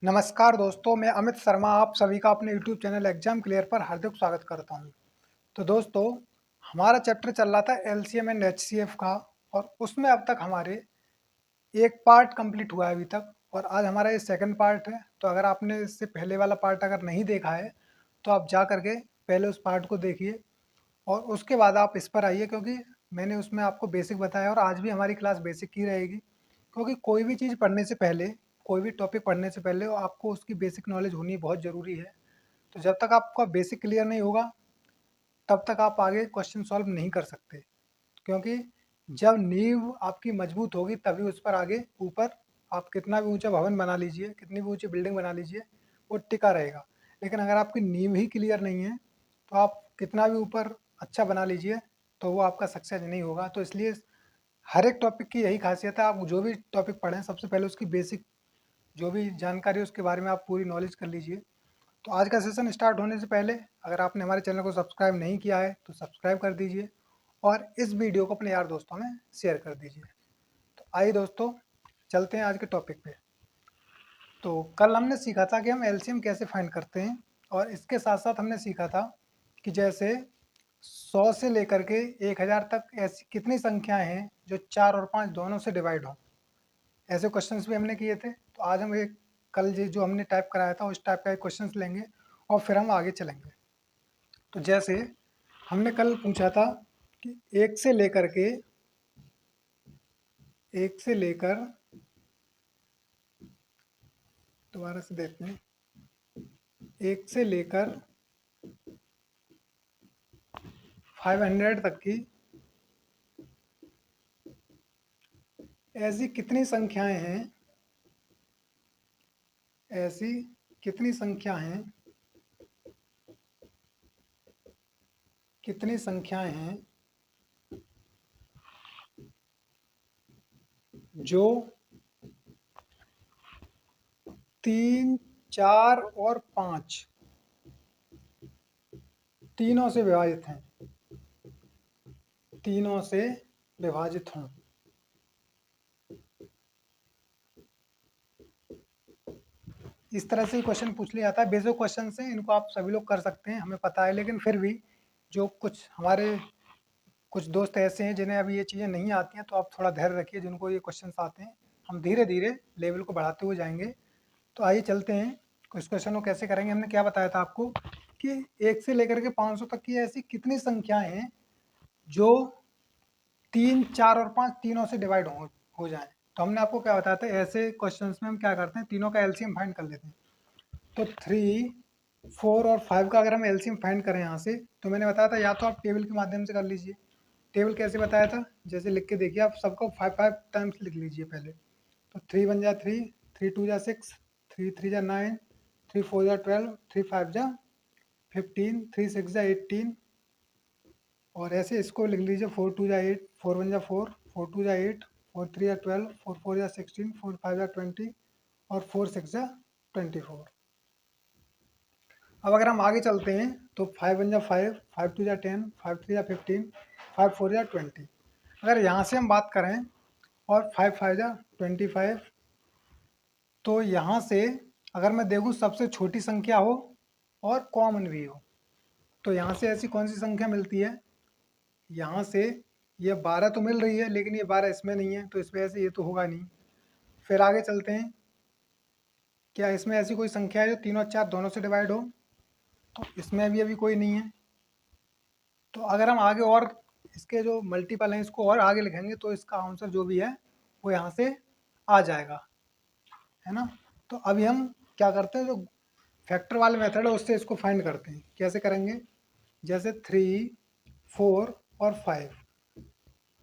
नमस्कार दोस्तों, मैं अमित शर्मा आप सभी का अपने यूट्यूब चैनल एग्जाम क्लियर पर हार्दिक स्वागत करता हूं। तो दोस्तों, हमारा चैप्टर चल रहा था एलसीएम एंड एचसीएफ का और उसमें अब तक हमारे एक पार्ट कंप्लीट हुआ है अभी तक और आज हमारा ये सेकंड पार्ट है। तो अगर आपने इससे पहले वाला पार्ट अगर नहीं देखा है तो आप जा करके पहले उस पार्ट को देखिए और उसके बाद आप इस पर आइए, क्योंकि मैंने उसमें आपको बेसिक बताया और आज भी हमारी क्लास बेसिक की रहेगी। क्योंकि कोई भी चीज़ पढ़ने से पहले, कोई भी टॉपिक पढ़ने से पहले आपको उसकी बेसिक नॉलेज होनी बहुत ज़रूरी है। तो जब तक आपका बेसिक क्लियर नहीं होगा तब तक आप आगे क्वेश्चन सॉल्व नहीं कर सकते, क्योंकि जब नींव आपकी मजबूत होगी तभी उस पर आगे ऊपर आप कितना भी ऊंचा भवन बना लीजिए, कितनी भी ऊंची बिल्डिंग बना लीजिए, वो टिका रहेगा। लेकिन अगर आपकी नींव ही क्लियर नहीं है तो आप कितना भी ऊपर अच्छा बना लीजिए तो वो आपका सक्सेस नहीं होगा। तो इसलिए हर एक टॉपिक की यही खासियत है, आप जो भी टॉपिक पढ़ें सबसे पहले उसकी बेसिक जो भी जानकारी है उसके बारे में आप पूरी नॉलेज कर लीजिए। तो आज का सेशन स्टार्ट होने से पहले अगर आपने हमारे चैनल को सब्सक्राइब नहीं किया है तो सब्सक्राइब कर दीजिए और इस वीडियो को अपने यार दोस्तों में शेयर कर दीजिए। तो आइए दोस्तों, चलते हैं आज के टॉपिक पे। तो कल हमने सीखा था कि हम एलसीएम कैसे फाइंड करते हैं और इसके साथ साथ हमने सीखा था कि जैसे 100 से लेकर के 1000 तक ऐसी कितनी संख्याएं हैं जो 4 और 5 दोनों से डिवाइड हों। ऐसे क्वेश्चंस भी हमने किए थे। तो आज हम एक कल जो हमने टाइप कराया था उस टाइप का एक क्वेश्चंस लेंगे और फिर हम आगे चलेंगे। तो जैसे हमने कल पूछा था कि एक से लेकर दोबारा से देखते हैं, एक से लेकर 500 तक की ऐसी कितनी संख्याएं हैं, ऐसी कितनी संख्या हैं, कितनी संख्याएं हैं जो 3, 4 और 5 तीनों से विभाजित हैं, तीनों से विभाजित हों। इस तरह से क्वेश्चन पूछ लिया जाता है। बेसिक क्वेश्चन हैं, इनको आप सभी लोग कर सकते हैं, हमें पता है। लेकिन फिर भी जो कुछ दोस्त ऐसे हैं जिन्हें अभी ये चीज़ें नहीं आती हैं, तो आप थोड़ा धैर्य रखिए। जिनको ये क्वेश्चन आते हैं हम धीरे धीरे लेवल को बढ़ाते हुए जाएंगे। तो आइए चलते हैं कुछ क्वेश्चन को कैसे करेंगे। हमने क्या बताया था आपको कि 1 से लेकर के 500 तक की ऐसी कितनी संख्याएं हैं जो 3, 4 और 5 तीनों से डिवाइड हो जाएं। तो हमने आपको क्या बताया था, ऐसे क्वेश्चंस में हम क्या करते हैं, तीनों का एलसीएम फाइंड कर लेते हैं। तो 3, 4 और 5 का अगर हम एलसीएम फाइंड करें यहाँ से, तो मैंने बताया था या तो आप टेबल के माध्यम से कर लीजिए। टेबल कैसे बताया था, जैसे लिख के देखिए, आप सबको 5 टाइम्स लिख लीजिए पहले। तो 3 1 जा 3, 3 2 जा 6, 3 3 जा 9, 3 4 जा 12, 3 5 जा 15, 3 6 जा 18 और ऐसे इसको लिख लीजिए 4 2 जा 8, 4 1 जा 4, 4 2 जा 8, 4 3 जा 12, 4 4 जा 16, 4 5 जा 20 और 4 6 जा 24। अब अगर हम आगे चलते हैं तो 5 1 जा 5, 5 2 जा 10, 5 3 जा 15, 5 4 जा 20। अगर यहाँ से हम बात करें और 5 5 जा 25, तो यहाँ से अगर मैं देखूँ सबसे छोटी संख्या हो और कॉमन भी हो, तो यहाँ से ऐसी कौन सी संख्या मिलती है, यहाँ से ये 12 तो मिल रही है लेकिन ये 12 इसमें नहीं है, तो इस वजह से ये तो होगा नहीं। फिर आगे चलते हैं, क्या इसमें ऐसी कोई संख्या है जो 3 और 4 दोनों से डिवाइड हो, तो इसमें भी अभी कोई नहीं है। तो अगर हम आगे और इसके जो मल्टीपल हैं इसको और आगे लिखेंगे तो इसका आंसर जो भी है वो यहाँ से आ जाएगा, है ना। तो अभी हम क्या करते हैं, जो फैक्टर वाले मेथड है उससे इसको फाइंड करते हैं। कैसे करेंगे, जैसे 3, 4 और 5,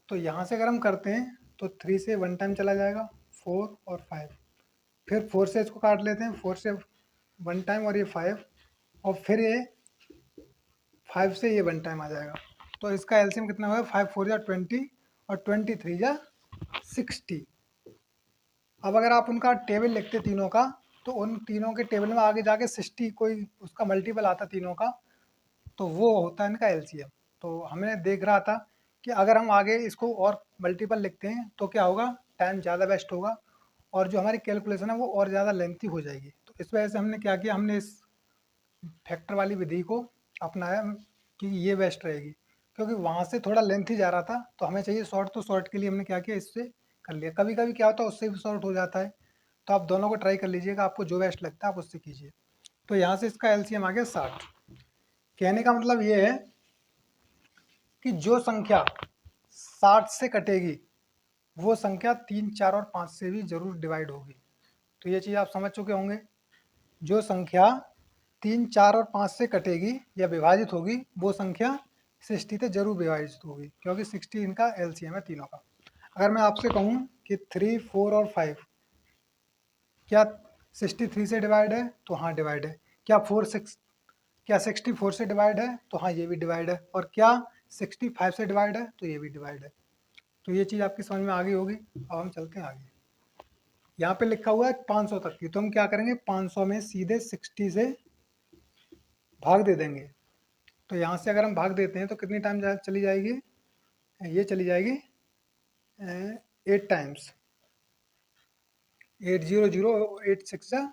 तो यहाँ से अगर हम करते हैं तो 3 से 1 टाइम चला जाएगा, 4 और 5, फिर 4 से इसको काट लेते हैं, 4 से 1 टाइम और ये 5, और फिर ये 5 से ये 1 टाइम आ जाएगा। तो इसका एलसीएम कितना होगा, 5 4 जा 20 और 23 जा 60। अब अगर आप उनका टेबल लिखते तीनों का, तो उन तीनों के टेबल में आगे जाके 60 कोई उसका मल्टीपल आता तीनों का, तो वो होता है इनका एलसीएम। तो हमने देख रहा था कि अगर हम आगे इसको और मल्टीपल लिखते हैं तो क्या होगा, टाइम ज़्यादा वेस्ट होगा और जो हमारी कैलकुलेशन है वो और ज़्यादा लेंथी हो जाएगी। तो इस वजह से हमने क्या किया, हमने इस फैक्टर वाली विधि को अपनाया कि ये बेस्ट रहेगी, क्योंकि वहाँ से थोड़ा लेंथ ही जा रहा था तो हमें चाहिए शॉर्ट, तो शॉर्ट के लिए हमने क्या किया, इससे कर लिया। कभी कभी क्या होता है उससे भी शॉर्ट हो जाता है, तो आप दोनों को ट्राई कर लीजिएगा, आपको जो बेस्ट लगता है आप उससे कीजिए। तो यहाँ से इसका एलसीएम आ गया 60। कहने का मतलब ये है कि जो संख्या 60 से कटेगी वो संख्या 3, 4 और 5 से भी जरूर डिवाइड होगी। तो ये चीज़ आप समझ चुके होंगे, जो संख्या 3, 4 और 5 से कटेगी या विभाजित होगी वो संख्या 60 से जरूर विभाजित होगी, क्योंकि 60 इनका एलसीएम है तीनों का। अगर मैं आपसे कहूँ कि 3, 4 और 5 क्या 63 से डिवाइड है, तो हाँ डिवाइड है। क्या 64 से डिवाइड है, तो हाँ ये भी डिवाइड है। और क्या 65 से डिवाइड है, तो ये भी डिवाइड है। तो ये चीज़ आपकी समझ में आ गई होगी। अब हम चलते हैं आगे। यहाँ पे लिखा हुआ है 500 तक की, तो हम क्या करेंगे, 500 में सीधे 60 से भाग दे देंगे। तो यहाँ से अगर हम भाग देते हैं तो कितनी टाइम चली जाएगी, ये चली जाएगी 8 टाइम्स, 800, 8 6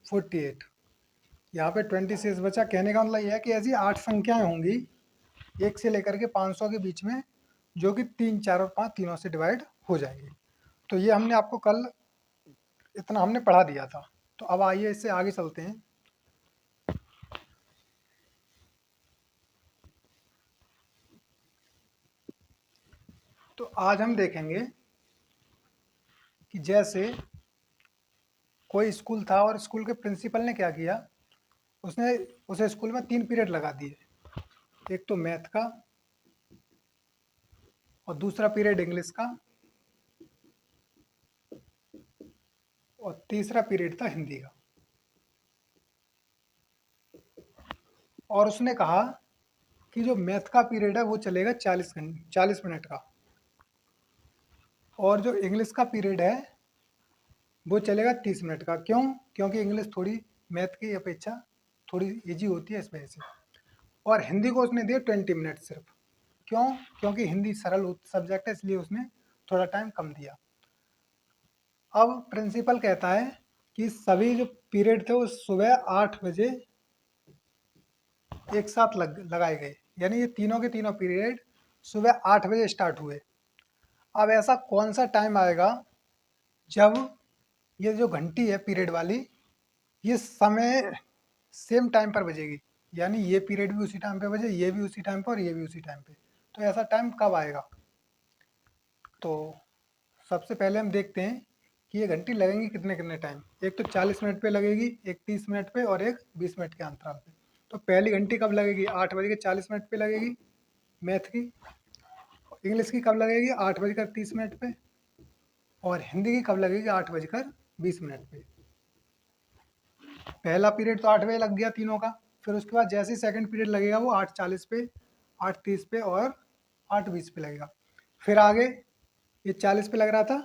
48। यहाँ पे 26 बचा। कहने का मतलब यह है कि ऐसी 8 संख्याएं होंगी 1 से लेकर के 500 के बीच में, जो कि 3, 4 और 5 तीनों से डिवाइड हो जाएंगी। तो ये हमने आपको कल इतना हमने पढ़ा दिया था। तो अब आइए इससे आगे चलते हैं। तो आज हम देखेंगे कि जैसे कोई स्कूल था और स्कूल के प्रिंसिपल ने क्या किया, उसने उसे स्कूल में 3 पीरियड लगा दिए। एक तो मैथ का, और दूसरा पीरियड इंग्लिश का, और तीसरा पीरियड था हिंदी का। और उसने कहा कि जो मैथ का पीरियड है वो चलेगा 40 मिनट का, और जो इंग्लिश का पीरियड है वो चलेगा 30 मिनट का। क्यों? क्योंकि इंग्लिश थोड़ी मैथ की अपेक्षा थोड़ी इजी होती है इस वजह से। और हिंदी को उसने दिया 20 मिनट सिर्फ। क्यों? क्योंकि हिंदी सरल सब्जेक्ट है, इसलिए उसने थोड़ा टाइम कम दिया। अब प्रिंसिपल कहता है कि सभी जो पीरियड थे वो सुबह 8 बजे एक साथ लगाए गए, यानी ये तीनों के तीनों पीरियड सुबह 8 बजे स्टार्ट हुए। अब ऐसा कौन सा टाइम आएगा जब ये जो घंटी है पीरियड वाली, ये समय सेम टाइम पर बजेगी, यानी ये पीरियड भी उसी टाइम पे बजे, ये भी उसी टाइम पे और ये भी उसी टाइम पे। तो ऐसा टाइम कब आएगा? तो सबसे पहले हम देखते हैं कि ये घंटी लगेंगी कितने कितने टाइम। एक तो 40 मिनट पे लगेगी, एक 30 मिनट पे, और एक 20 मिनट के अंतराल पे। तो पहली घंटी कब लगेगी? 8 बज के 40 मिनट पे लगेगी मैथ की। इंग्लिश की कब लगेगी? 8 बजकर 30 मिनट पे। और हिंदी की कब लगेगी? 8 बजकर 20 मिनट पे। पहला पीरियड तो 8 बजे लग गया तीनों का। फिर उसके बाद जैसे ही सेकंड पीरियड लगेगा वो 8:40 पे, 8:30 पे और 8:20 पे लगेगा। फिर आगे ये 40 पे लग रहा था,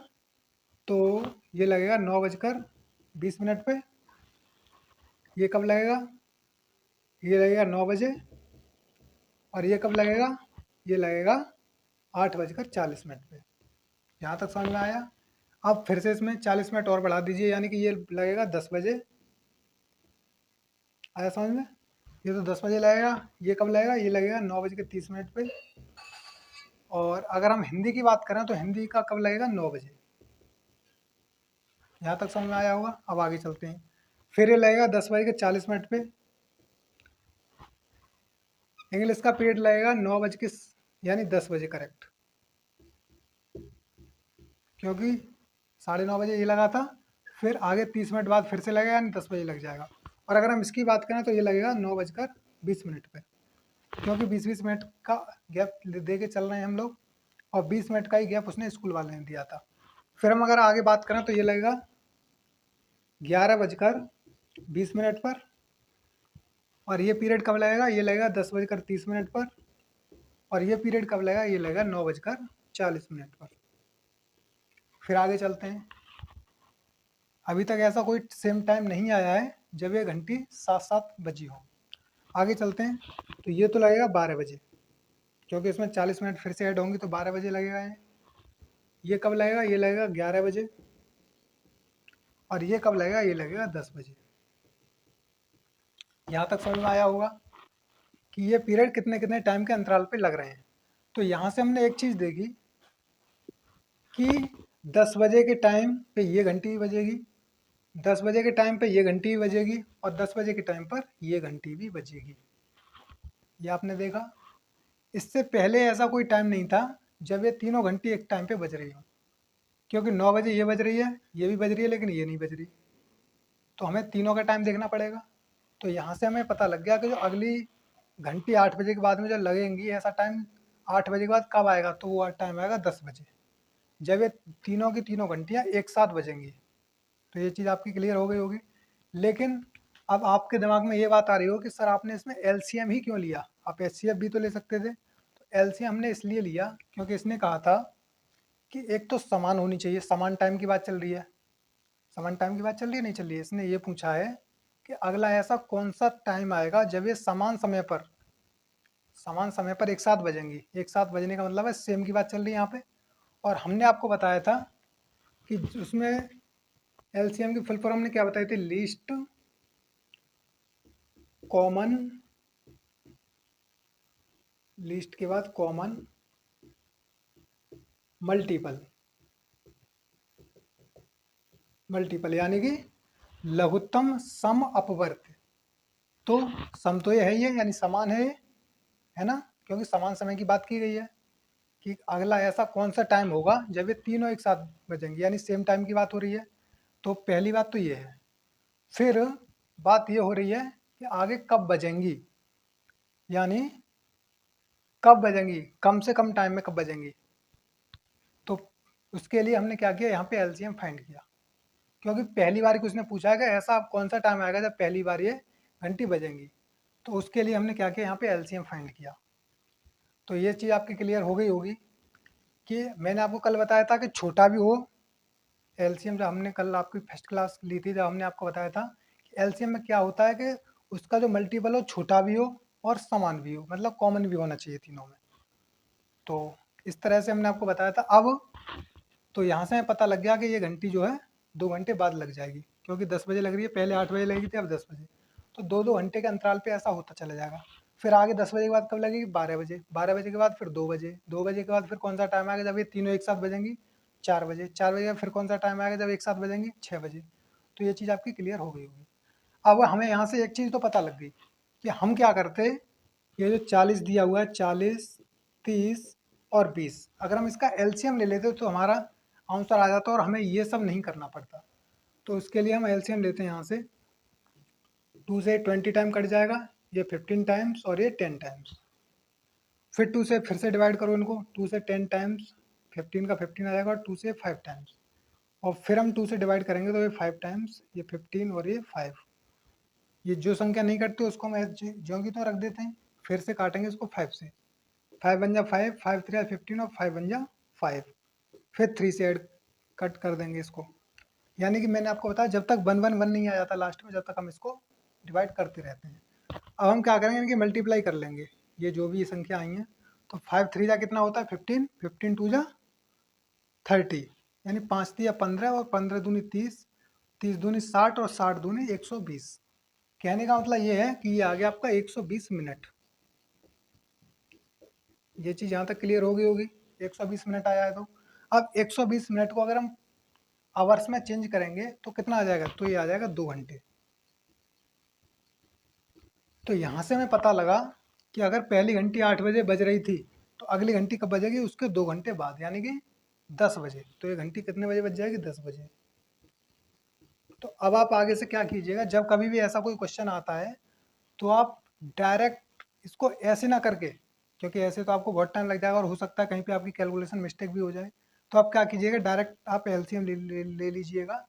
तो ये लगेगा 9 बजकर 20 मिनट पे। ये कब लगेगा? ये लगेगा 9 बजे। और ये कब लगेगा? ये लगेगा 8 बजकर 40 मिनट पे। यहाँ तक समझ में आया? अब फिर से इसमें 40 मिनट और बढ़ा दीजिए, यानी कि ये लगेगा 10 बजे। आया समझ में? ये तो 10 बजे लगेगा। ये कब लगेगा? ये लगेगा 9 बज के 30 मिनट पे। और अगर हम हिंदी की बात करें तो हिंदी का कब लगेगा? 9 बजे। यहाँ तक समझ में आया होगा। अब आगे चलते हैं। फिर ये लगेगा 10 बज के 40 मिनट पे। इंग्लिश का पीरियड लगेगा 9 बज के यानी 10 बजे करेक्ट, क्योंकि 9:30 बजे ये लगा था। फिर आगे 30 मिनट बाद फिर से लगेगा, यानी 10 बजे लग जाएगा। और अगर हम इसकी बात करें तो ये लगेगा 9 बजकर 20 मिनट पे, क्योंकि 20-20 मिनट का गैप दे के चल रहे हैं हम लोग, और 20 मिनट का ही गैप उसने स्कूल वाले ने दिया था। फिर हम अगर आगे बात करें तो ये लगेगा 11 बजकर 20 मिनट पर। और ये पीरियड कब लगेगा? ये लगेगा 10 बजकर 30 मिनट पर। और ये पीरियड कब लगेगा? ये लगेगा 9 बजकर 40 मिनट पर। फिर आगे चलते हैं। अभी तक ऐसा कोई सेम टाइम नहीं आया है जब ये घंटी साथ साथ बजी हो। आगे चलते हैं। तो ये तो लगेगा 12 बजे, क्योंकि इसमें 40 मिनट फिर से ऐड होंगी, तो 12 बजे लगेगा ये कब लगेगा? ये लगेगा 11 बजे। और ये कब लगेगा? ये लगेगा 10 बजे। यहाँ तक समझ में आया होगा कि ये पीरियड कितने कितने टाइम के अंतराल पे लग रहे हैं। तो यहाँ से हमने एक चीज़ देखी कि 10 बजे के टाइम पे ये घंटी भी बजेगी, 10 बजे के टाइम पे ये घंटी भी बजेगी और 10 बजे के टाइम पर ये घंटी भी बजेगी। ये आपने देखा। इससे पहले ऐसा कोई टाइम नहीं था जब ये तीनों घंटी एक टाइम पे बज रही हो, क्योंकि 9 बजे ये बज रही है, ये भी बज रही है, लेकिन ये नहीं बज रही। तो हमें तीनों का टाइम देखना पड़ेगा। तो यहाँ से हमें पता लग गया कि जो अगली घंटी 8 बजे के बाद में जो लगेंगी, ऐसा टाइम 8 बजे के बाद कब आएगा, तो वो टाइम आएगा 10 बजे, जब ये तीनों की तीनों घंटियाँ एक साथ बजेंगी। तो ये चीज़ आपकी क्लियर हो गई होगी। लेकिन अब आपके दिमाग में ये बात आ रही हो कि सर आपने इसमें एलसीएम ही क्यों लिया, आप एचसीएफ भी तो ले सकते थे। तो एलसीएम हमने इसलिए लिया क्योंकि इसने कहा था कि एक तो समान होनी चाहिए, समान टाइम की बात चल रही है, समान टाइम की बात चल रही है नहीं चल रही है। इसने ये पूछा है कि अगला ऐसा कौन सा टाइम आएगा जब ये समान समय पर एक साथ बजेंगी। एक साथ बजने का मतलब है सेम की बात चल रही है यहाँ पे। और हमने आपको बताया था कि उसमें एलसीएम की फुल फॉर्म हमने क्या बताई थी, लीस्ट कॉमन, लीस्ट के बाद कॉमन मल्टीपल, मल्टीपल यानी कि लघुत्तम सम अपवर्त। तो सम तो ये है ही है, यानी समान है ये, है ना, क्योंकि समान समय की बात की गई है कि अगला ऐसा कौन सा टाइम होगा जब ये तीनों एक साथ बजेंगे, यानी सेम टाइम की बात हो रही है। तो पहली बात तो ये है। फिर बात ये हो रही है कि आगे कब बजेंगी, यानी कब बजेंगी, कम से कम टाइम में कब बजेंगी। तो उसके लिए हमने क्या किया, यहाँ पे एलसीएम फाइंड किया, क्योंकि पहली बार उसने पूछा है कि ऐसा कौन सा टाइम आएगा जब पहली बार ये घंटी बजेंगी। तो उसके लिए हमने क्या किया, यहाँ पे एलसीएम फाइंड किया। तो ये चीज़ आपकी क्लियर हो गई होगी कि मैंने आपको कल बताया था कि छोटा भी हो एलसीएम, जब हमने कल आपकी फर्स्ट क्लास ली थी, जब हमने आपको बताया था कि एलसीएम में क्या होता है कि उसका जो मल्टीपल हो छोटा भी हो और समान भी हो, मतलब कॉमन भी होना चाहिए तीनों में। तो इस तरह से हमने आपको बताया था। अब तो यहाँ से हमें पता लग गया कि ये घंटी जो है 2 घंटे बाद लग जाएगी, क्योंकि 10 बजे लग रही है, पहले 8 बजे लगी थी, अब 10 बजे। तो 2-2 घंटे के अंतराल पे ऐसा होता चला जाएगा। फिर आगे 10 बजे के बाद कब लगेगी, 12 बजे, 12 बजे के बाद फिर 2 बजे, 2 बजे के बाद फिर कौन सा टाइम आएगा जब ये तीनों एक साथ बजेंगी, 4 बजे, 4 बजे के बाद फिर कौन सा टाइम आएगा जब एक साथ बजेंगी, 6 बजे। तो ये चीज़ आपकी क्लियर हो गई होगी। अब हमें यहाँ से एक चीज़ तो पता लग गई कि हम क्या करते, ये जो 40 दिया हुआ है, 40, 30 और 20, अगर हम इसका एलसीएम ले लेते तो हमारा आंसर आ जाता और हमें ये सब नहीं करना पड़ता। तो उसके लिए हम एलसीएम लेते हैं, यहाँ से 2 से 20 टाइम कट जाएगा, ये 15 टाइम्स और ये 10 टाइम्स। फिर 2 से फिर से डिवाइड करो इनको, 2 से 10 टाइम्स, 15 का 15 आ जाएगा, और 2 से 5 टाइम्स। और फिर हम 2 से डिवाइड करेंगे तो ये 5 टाइम्स, ये 15 और ये 5। ये जो संख्या नहीं कटती उसको हम ज्यों की तो रख देते हैं, फिर से काटेंगे इसको 5 से। 5 बन जा 5, 5 3 15 और 5 बन जा 5। फिर 3 से ऐड कट कर देंगे इसको। यानी कि मैंने आपको बताया जब तक 1 1 1 नहीं आ जाता लास्ट में, जब तक हम इसको डिवाइड करते रहते हैं। अब हम क्या करेंगे, इनकी मल्टीप्लाई कर लेंगे, ये जो भी ये संख्या आई हैं। तो 5 3 जा कितना होता है 15, 15 2 जा 30, यानी 5 दिया 15 और 15 दूनी 30, 30 दूनी 60 और 60 दूनी 120। कहने का मतलब ये है कि ये आ गया आपका 120 मिनट। ये चीज़ यहाँ तक क्लियर हो गई होगी, 120 मिनट आया है। तो अब 120 मिनट को अगर हम आवर्स में चेंज करेंगे तो कितना आ जाएगा, तो ये आ जाएगा 2 घंटे। तो यहाँ से हमें पता लगा कि अगर पहली घंटी 8 बजे बज रही थी तो अगली घंटी कब बजेगी, उसके 2 घंटे बाद, यानी कि 10 बजे। तो ये घंटी कितने बजे बज जाएगी, 10 बजे। तो अब आप आगे से क्या कीजिएगा, जब कभी भी ऐसा कोई क्वेश्चन आता है तो आप डायरेक्ट इसको ऐसे ना करके, क्योंकि ऐसे तो आपको बहुत टाइम लग जाएगा और हो सकता है कहीं पे आपकी कैलकुलेशन मिस्टेक भी हो जाए। तो आप क्या कीजिएगा, डायरेक्ट आप एलसीएम ले लीजिएगा।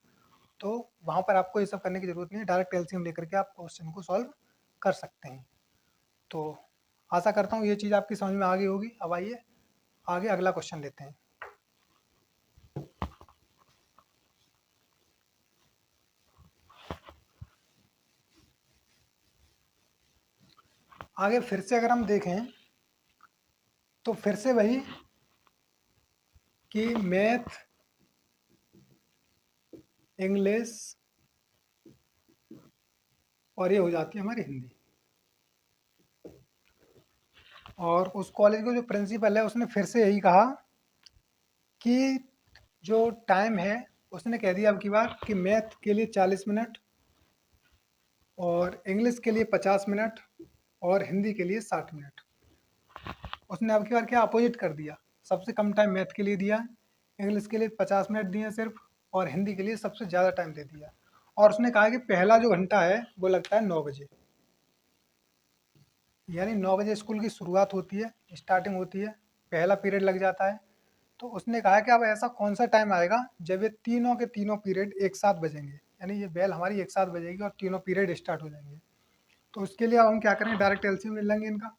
तो वहाँ पर आपको ये सब करने की ज़रूरत नहीं है, डायरेक्ट एलसीएम लेकर के आप क्वेश्चन को सॉल्व कर सकते हैं। तो आशा करता हूँ ये चीज़ आपकी समझ में आ गई होगी। अब आइए आगे अगला क्वेश्चन लेते हैं। आगे फिर से अगर हम देखें तो फिर से वही कि मैथ, इंग्लिश और ये हो जाती है हमारी हिंदी। और उस कॉलेज के जो प्रिंसिपल है उसने फिर से यही कहा कि जो टाइम है उसने कह दिया अब की बार कि मैथ के लिए 40 मिनट और इंग्लिश के लिए 50 मिनट और हिंदी के लिए 60 मिनट। उसने अब की बार क्या अपोजिट कर दिया, सबसे कम टाइम मैथ के लिए दिया, इंग्लिश के लिए 50 मिनट दिए सिर्फ, और हिंदी के लिए सबसे ज़्यादा टाइम दे दिया। और उसने कहा कि पहला जो घंटा है वो लगता है 9 बजे, यानी 9 बजे स्कूल की शुरुआत होती है, स्टार्टिंग होती है, पहला पीरियड लग जाता है। तो उसने कहा कि अब ऐसा कौन सा टाइम आएगा जब ये तीनों के तीनों पीरियड एक साथ बजेंगे, यानी ये बेल हमारी एक साथ बजेगी और तीनों पीरियड स्टार्ट हो जाएंगे। तो उसके लिए अब हम क्या करेंगे, डायरेक्ट एलसीएम ले लेंगे इनका।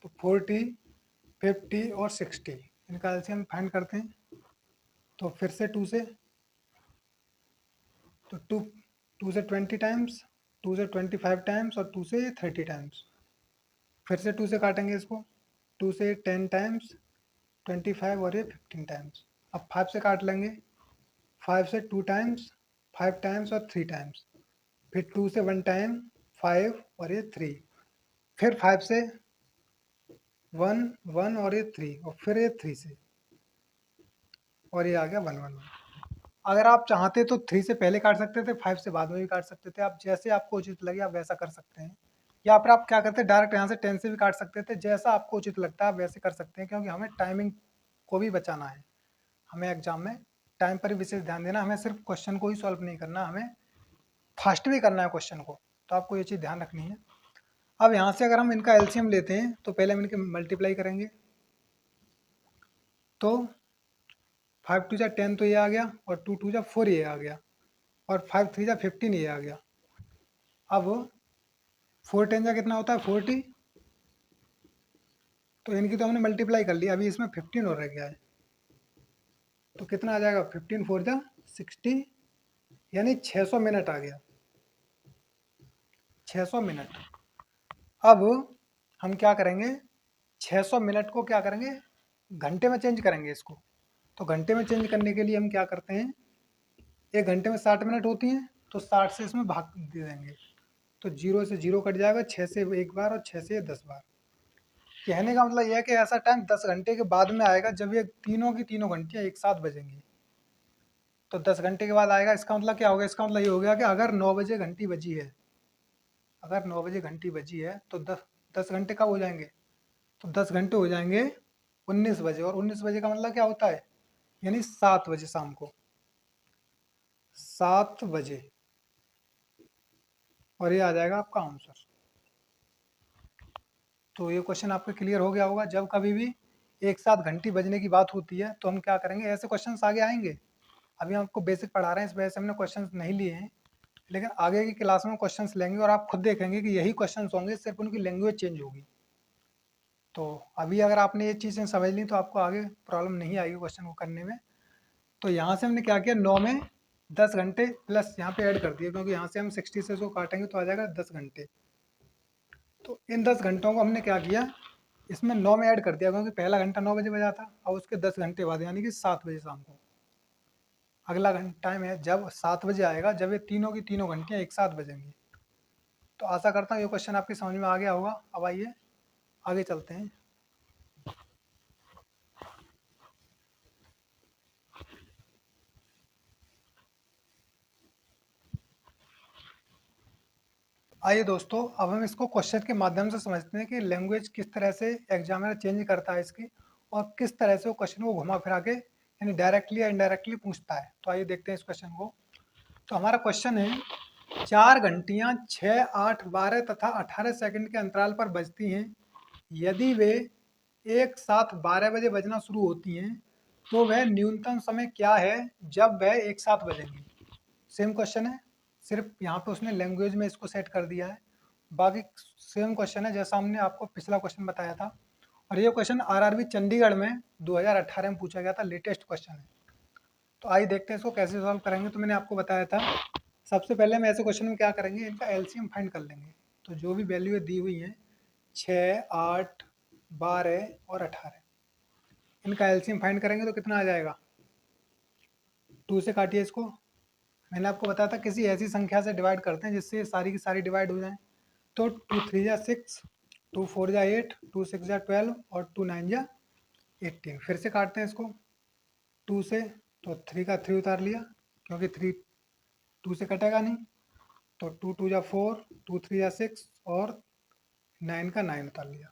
तो 40, 50 और 60 इनका एलसीएम फाइंड करते हैं। तो फिर से तो टू से 20 टाइम्स, 2 से 25 टाइम्स और 2 से 30 टाइम्स। फिर से 2 से काटेंगे इसको, 2 से 10 टाइम्स, 25 और ये 15 टाइम्स। अब 5 से काट लेंगे, 5 से 2 टाइम्स, 5 टाइम्स और 3 टाइम्स। फिर 2 से 1 टाइम, 5 और ये 3। फिर 5 से 1, 1 और ये 3, और फिर ये 3 से, और ये आ गया 1, 1, 1। अगर आप चाहते तो 3 से पहले काट सकते थे, 5 से बाद में भी काट सकते थे, आप जैसे आपको उचित लगे आप वैसा कर सकते हैं। या फिर आप क्या करते हैं, डायरेक्ट यहाँ से 10 से भी काट सकते थे, जैसा आपको उचित लगता है आप वैसे कर सकते हैं, क्योंकि हमें टाइमिंग को भी बचाना है। हमें एग्जाम में टाइम पर ही विशेष ध्यान देना, हमें सिर्फ क्वेश्चन को ही सॉल्व नहीं करना, हमें फास्ट भी करना है क्वेश्चन को। तो आपको ये चीज़ ध्यान रखनी है। अब यहाँ से अगर हम इनका एलसीएम लेते हैं तो पहले हम इनके मल्टीप्लाई करेंगे। तो 5 2 जा 10 तो ये आ गया, और 2 2 जा 4 ये आ गया, और 5 3 जा 15 ये आ गया। अब 4 10 जा कितना होता है, 40। तो इनकी तो हमने मल्टीप्लाई कर लिया, अभी इसमें 15 और रह गया है। तो कितना आ जाएगा, 15 4 जा 60, यानी 600 मिनट आ गया, 600 मिनट। अब हम क्या करेंगे, 600 मिनट को क्या करेंगे, घंटे में चेंज करेंगे इसको। तो घंटे में चेंज करने के लिए हम क्या करते हैं, एक घंटे में 60 मिनट होती हैं, तो 60 से इसमें भाग दे देंगे। तो 0 से 0 कट जाएगा, 6 से एक बार और 6 से 10 बार। कहने का मतलब यह है कि ऐसा टाइम 10 घंटे के बाद में आएगा जब ये तीनों की तीनों घंटियाँ एक साथ बजेंगी। तो 10 घंटे के बाद आएगा, इसका मतलब क्या होगा, इसका मतलब ये हो गया कि अगर 9 बजे घंटी बजी है, अगर 9 बजे घंटी बजी है तो 10 घंटे कब हो जाएंगे, तो 10 घंटे हो जाएंगे 19 बजे। और 19 बजे का मतलब क्या होता है, यानी 7 बजे शाम को, 7 बजे। और ये आ जाएगा आपका आंसर। तो ये क्वेश्चन आपको क्लियर हो गया होगा। जब कभी भी एक साथ घंटी बजने की बात होती है तो हम क्या करेंगे, ऐसे क्वेश्चंस आगे आएंगे। अभी हम आपको बेसिक पढ़ा रहे हैं, इस वजह से हमने क्वेश्चंस नहीं लिए हैं, लेकिन आगे की क्लास में क्वेश्चंस लेंगे और आप खुद देखेंगे कि यही क्वेश्चंस होंगे, सिर्फ उनकी लैंग्वेज चेंज होगी। तो अभी अगर आपने ये चीज़ें समझ ली तो आपको आगे प्रॉब्लम नहीं आएगी क्वेश्चन को करने में। तो यहाँ से हमने क्या किया, 9 में 10 घंटे प्लस यहाँ पे ऐड कर दिए, क्योंकि यहाँ से हम 60 से इसको काटेंगे तो आ जाएगा 10 घंटे। तो इन 10 घंटों को हमने क्या किया, इसमें 9 में ऐड कर दिया, क्योंकि पहला घंटा 9 बजे बजा था, और उसके 10 घंटे बाद यानी कि 7 बजे शाम को अगला घंटा टाइम है, जब 7 बजे आएगा, जब ये तीनों की तीनों घंटियाँ एक साथ बजेंगी। तो आशा करता हूँ ये क्वेश्चन आपकी समझ में आ गया होगा। अब आइए आगे चलते हैं। आइए दोस्तों, अब हम इसको क्वेश्चन के माध्यम से समझते हैं कि लैंग्वेज किस तरह से एग्जामिनर चेंज करता है इसकी, और किस तरह से वो क्वेश्चन को घुमा फिरा के यानी डायरेक्टली या इनडायरेक्टली पूछता है। तो आइए देखते हैं इस क्वेश्चन को। तो हमारा क्वेश्चन है, 4 घंटियाँ 6, 8, 12 तथा 18 सेकंड के अंतराल पर बजती हैं। यदि वे एक साथ 12 बजे बजना शुरू होती हैं तो वह न्यूनतम समय क्या है जब वह एक साथ बजेंगी। सेम क्वेश्चन है, सिर्फ यहाँ पे उसने लैंग्वेज में इसको सेट कर दिया है। बाकी सेम क्वेश्चन है जैसा हमने आपको पिछला क्वेश्चन बताया था। और ये क्वेश्चन आरआरबी चंडीगढ़ में 2018 में पूछा गया था, लेटेस्ट क्वेश्चन है। तो आइए देखते हैं इसको कैसे सॉल्व करेंगे। तो मैंने आपको बताया था, सबसे पहले हम ऐसे क्वेश्चन में क्या करेंगे, इनका एलसीएम फाइंड कर लेंगे। तो जो भी वैल्यू दी हुई हैं 6, 8, 12 और 18, इनका एलसीएम फाइंड करेंगे तो कितना आ जाएगा। 2 से काटिए इसको, मैंने आपको बताया था किसी ऐसी संख्या से डिवाइड करते हैं जिससे सारी की सारी डिवाइड हो जाए। तो 2 3 जा 6, 2 4 जा 8, 2 6 जा 12 और 2 9 जा 18। फिर से काटते हैं इसको 2 से, तो 3 का 3 उतार लिया क्योंकि 3 2 से कटेगा नहीं। तो 2 2 जा 4, 2 3 जा 6 और 9 का 9 उतार लिया।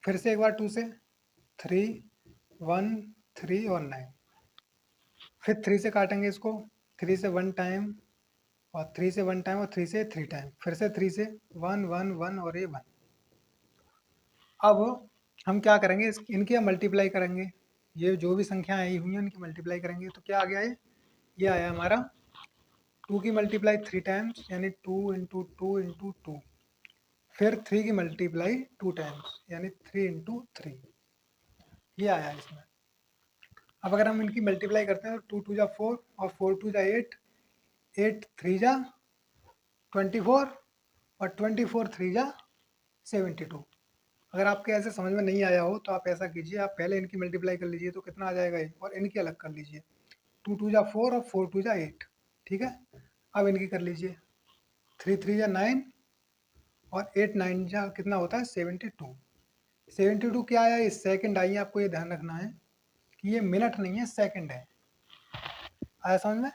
फिर से एक बार 2 से, 3 1 3 और 9। फिर 3 से काटेंगे इसको, 3 से 1 टाइम और 3 से 1 टाइम और 3 से 3 टाइम। फिर से 3 से 1 1 1 और ये 1। अब हम क्या करेंगे, इनकी हम मल्टीप्लाई करेंगे। ये जो भी संख्या आई हुई हैं इनकी मल्टीप्लाई करेंगे। तो क्या आ गया ये आया हमारा 2 की मल्टीप्लाई 3 टाइम्स यानी 2 × 2 × 2। फिर 3 की मल्टीप्लाई 2 टाइम्स यानी 3 × 3। ये आया इसमें। अब अगर हम इनकी मल्टीप्लाई करते हैं तो 2 2 जा 4 और 4 2 जा 8, 8 3 जा 24 और 24 3 जा 72। अगर आपके ऐसे समझ में नहीं आया हो तो आप ऐसा कीजिए, आप पहले इनकी मल्टीप्लाई कर लीजिए तो कितना आ जाएगा ये, और इनकी अलग कर लीजिए। 2 2 जा 4 और 4 2 जा 8। ठीक है, अब इनकी कर लीजिए। 3 3 जा 9 और 8 9 जा कितना होता है 72। 72 क्या आया, ये सेकंड आई है। आपको ये ध्यान रखना है कि ये मिनट नहीं है, सेकंड है। आया समझ में?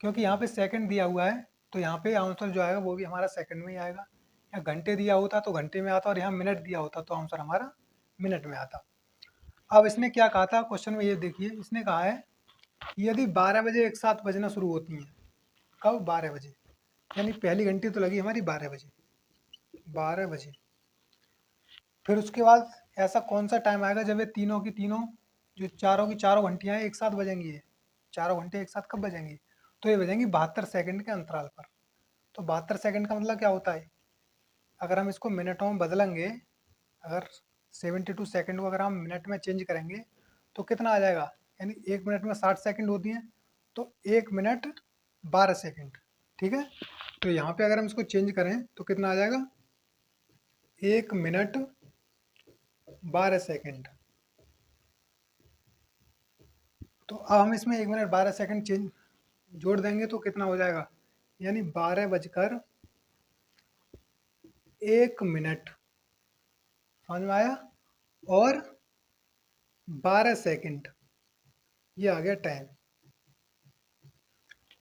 क्योंकि यहाँ पे सेकंड दिया हुआ है तो यहाँ पे आंसर जो आएगा वो भी हमारा सेकंड में ही आएगा। या घंटे दिया होता तो घंटे में आता, और यहाँ मिनट दिया होता तो आंसर हमारा मिनट में आता। अब इसने क्या कहा था क्वेश्चन में, ये देखिए इसने कहा है यदि 12 बजे एक साथ बजना शुरू होती हैं। कब? 12 बजे, यानी पहली घंटी तो लगी हमारी 12 बजे। 12 बजे। फिर उसके बाद ऐसा कौन सा टाइम आएगा जब ये तीनों की तीनों, जो चारों की चारों घंटियाँ हैं एक साथ बजेंगी। ये चारों घंटे एक साथ कब बजेंगी? तो ये बजेंगी 72 सेकंड के अंतराल पर। तो 72 सेकंड का मतलब क्या होता है? अगर हम इसको मिनटों में बदलेंगे, अगर 72 सेकंड को अगर हम मिनट में चेंज करेंगे तो कितना आ जाएगा? यानी 1 मिनट में 60 सेकंड होती हैं, तो 1 मिनट 12 सेकंड। ठीक है, तो यहाँ पे अगर हम इसको चेंज करें तो कितना आ जाएगा? 1 मिनट 12 सेकंड। तो अब हम इसमें 1 मिनट 12 सेकंड चेंज जोड़ देंगे तो कितना हो जाएगा? यानी 12 बजकर 1 मिनट। समझ में आया? और 12 सेकंड, ये आ गया टाइम।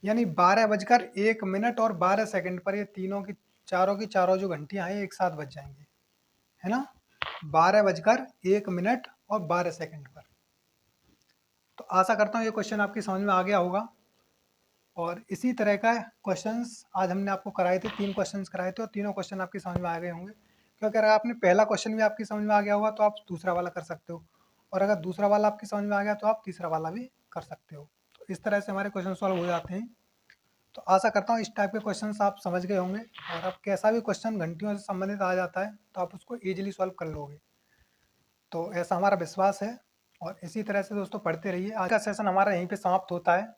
यानी 12 बजकर 1 मिनट और 12 सेकंड पर ये की चारों जो घंटियां हैं एक साथ बज जाएंगी, है ना? 12 बजकर 1 मिनट और 12 सेकंड पर। तो आशा करता हूँ ये क्वेश्चन आपकी समझ में आ गया होगा। और इसी तरह का क्वेश्चंस आज हमने आपको कराए थे, 3 क्वेश्चंस कराए थे और तीनों क्वेश्चन आपकी समझ में आ गए होंगे। क्योंकि अगर आपने पहला क्वेश्चन भी आपकी समझ में आ गया होगा तो आप दूसरा वाला कर सकते हो, और अगर दूसरा वाला आपकी समझ में आ गया तो आप तीसरा वाला भी कर सकते हो। तो इस तरह से हमारे क्वेश्चन सॉल्व हो जाते हैं। तो आशा करता हूँ इस टाइप के क्वेश्चंस आप समझ गए होंगे, और अब कैसा भी क्वेश्चन घंटियों से संबंधित आ जाता है तो आप उसको ईजिली सॉल्व कर लोगे। तो ऐसा हमारा विश्वास है, और इसी तरह से दोस्तों पढ़ते रहिए। आज का सेशन हमारा यहीं पे समाप्त होता है।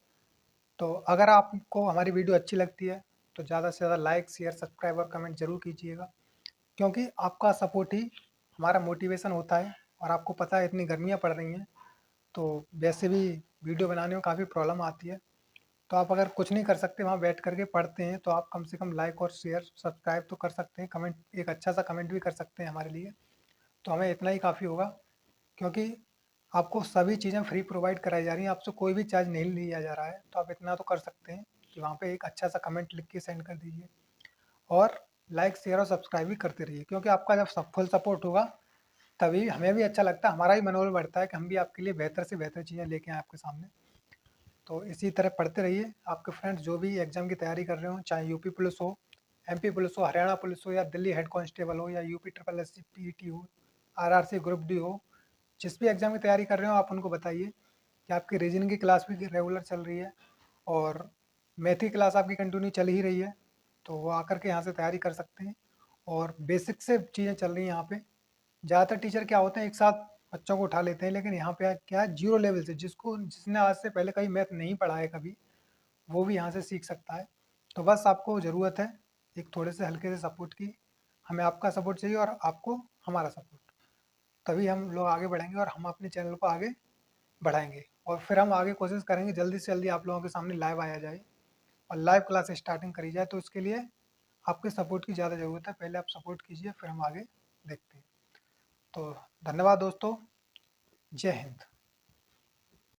तो अगर आपको हमारी वीडियो अच्छी लगती है तो ज़्यादा से ज़्यादा लाइक शेयर सब्सक्राइब और कमेंट जरूर कीजिएगा, क्योंकि आपका सपोर्ट ही हमारा मोटिवेशन होता है। और आपको पता है इतनी गर्मियाँ पड़ रही हैं तो वैसे भी वीडियो बनाने में काफ़ी प्रॉब्लम आती है। तो आप अगर कुछ नहीं कर सकते वहाँ बैठ करके पढ़ते हैं तो आप कम से कम लाइक और शेयर सब्सक्राइब तो कर सकते हैं, कमेंट एक अच्छा सा कमेंट भी कर सकते हैं हमारे लिए। तो हमें इतना ही काफ़ी होगा, क्योंकि आपको सभी चीज़ें फ्री प्रोवाइड कराई जा रही हैं, आपसे कोई भी चार्ज नहीं लिया जा रहा है। तो आप इतना तो कर सकते हैं कि वहाँ पे एक अच्छा सा कमेंट लिख के सेंड कर दीजिए, और लाइक शेयर और सब्सक्राइब भी करते रहिए, क्योंकि आपका जब फुल सपोर्ट होगा तभी हमें भी अच्छा लगता है, हमारा भी मनोबल बढ़ता है कि हम भी आपके लिए बेहतर से बेहतर चीज़ें लेके आए आपके सामने। तो इसी तरह पढ़ते रहिए। आपके फ्रेंड्स जो भी एग्ज़ाम की तैयारी कर रहे हो, चाहे यूपी पुलिस हो, एमपी पुलिस हो, हरियाणा पुलिस हो, या दिल्ली हेड कांस्टेबल हो, या UP triple S C PET हो, आरआरसी ग्रुप डी हो, जिस भी एग्ज़ाम की तैयारी कर रहे हो आप उनको बताइए कि आपकी रीजनिंग की क्लास भी रेगुलर चल रही है, और मैथ की क्लास आपकी कंटिन्यू चल ही रही है। तो वो आकर के यहाँ से तैयारी कर सकते हैं, और बेसिक से चीज़ें चल रही हैं यहाँ पे। ज़्यादातर टीचर क्या होते हैं एक साथ बच्चों को उठा लेते हैं, लेकिन यहाँ पे क्या है, जीरो लेवल से जिसने आज से पहले कभी मैथ नहीं पढ़ा है कभी, वो भी यहाँ से सीख सकता है। तो बस आपको ज़रूरत है एक थोड़े से हल्के से सपोर्ट की। हमें आपका सपोर्ट चाहिए और आपको हमारा सपोर्ट, तभी हम लोग आगे बढ़ेंगे और हम अपने चैनल को आगे बढ़ाएंगे। और फिर हम आगे कोशिश करेंगे जल्दी से जल्दी आप लोगों के सामने लाइव आया जाए। और लाइव क्लास स्टार्टिंग करी जाए। तो इसके लिए आपके सपोर्ट की ज़्यादा ज़रूरत है। पहले आप सपोर्ट कीजिए, फिर हम आगे देखते हैं। तो धन्यवाद दोस्तों, जय हिंद।